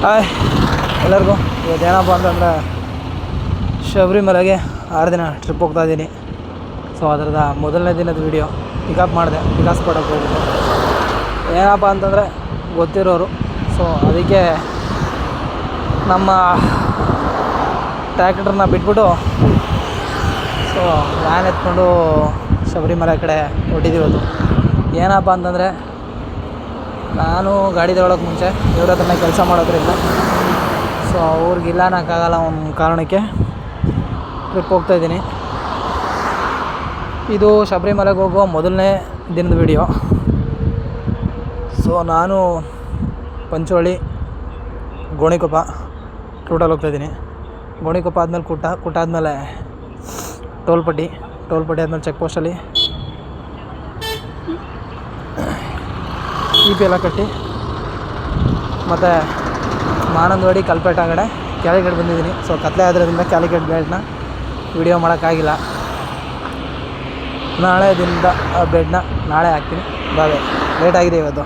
Hi ಎಲ್ಲರಿಗೂ. ಇವತ್ತೇನಪ್ಪ ಅಂತಂದರೆ ಶಬರಿಮಲೆಗೆ 6 ದಿನ ಟ್ರಿಪ್ ಹೋಗ್ತಾಯಿದ್ದೀನಿ. ಸೊ ಅದರದ ಮೊದಲನೇ ದಿನದ ವೀಡಿಯೋ ಪಿಕಪ್ ಮಾಡಿದೆ, ವಿಕಾಸ್ ಪಡಕ್ಕೆ ಹೋಗ್ಬಿಟ್ಟು. ಏನಪ್ಪ ಅಂತಂದರೆ ಗೊತ್ತಿರೋರು, ಸೊ ಅದಕ್ಕೆ ನಮ್ಮ ಟ್ರ್ಯಾಕ್ಟರ್ನ ಬಿಟ್ಬಿಟ್ಟು ಸೊ ವ್ಯಾನ್ ಎತ್ಕೊಂಡು ಶಬರಿಮಲೆ ಕಡೆ ಹೊಟ್ಟಿದ್ದೀವತ್ತು. ಏನಪ್ಪ ಅಂತಂದರೆ ನಾನು ಗಾಡಿ ತಗೊಳ್ಳೋಕೆ ಮುಂಚೆ ಇವ್ರ ಹತ್ರನೇ ಕೆಲಸ ಮಾಡೋದ್ರಿಂದ ಸೊ ಅವ್ರಿಗಿಲ್ಲ ಅನ್ನೋಕ್ಕಾಗಲ್ಲ. ಒಂದು ಕಾರಣಕ್ಕೆ ಟ್ರಿಪ್ ಹೋಗ್ತಾಯಿದ್ದೀನಿ. ಇದು ಶಬರಿಮಲೆಗೆ ಹೋಗುವ ಮೊದಲನೇ ದಿನದ ವಿಡಿಯೋ. ಸೊ ನಾನು ಪಂಚವಳ್ಳಿ, ಗೋಣಿಕೊಪ್ಪ ರೂಟಲ್ಲಿ ಹೋಗ್ತಾಯಿದ್ದೀನಿ. ಗೋಣಿಕೊಪ್ಪ ಆದಮೇಲೆ ಕುಟ್ಟ ಆದಮೇಲೆ ಟೋಲ್ಪಟ್ಟಿ ಆದಮೇಲೆ ಚೆಕ್ ಪೋಸ್ಟಲ್ಲಿ EP ಎಲ್ಲ ಕಟ್ಟಿ ಮತ್ತು ಮಾನಂದವಾಡಿ ಕಲ್ಪೇಟ ಕಡೆ ಕ್ಯಾಲಿಕೇಟ್ ಬಂದಿದ್ದೀನಿ. ಸೊ ಕತ್ಲೆ ಆದ್ರಿಂದ ಕ್ಯಾಲಿಕೇಟ್ ಬೆಲ್ಟ್ನ ವಿಡಿಯೋ ಮಾಡೋಕ್ಕಾಗಿಲ್ಲ. ನಾಳೆ ದಿನದ ಬೆಡ್ನ ನಾಳೆ ಹಾಕ್ತೀನಿ. ಬಾಯ್. ಲೇಟ್ ಆಗಿದೆ ಇವತ್ತು.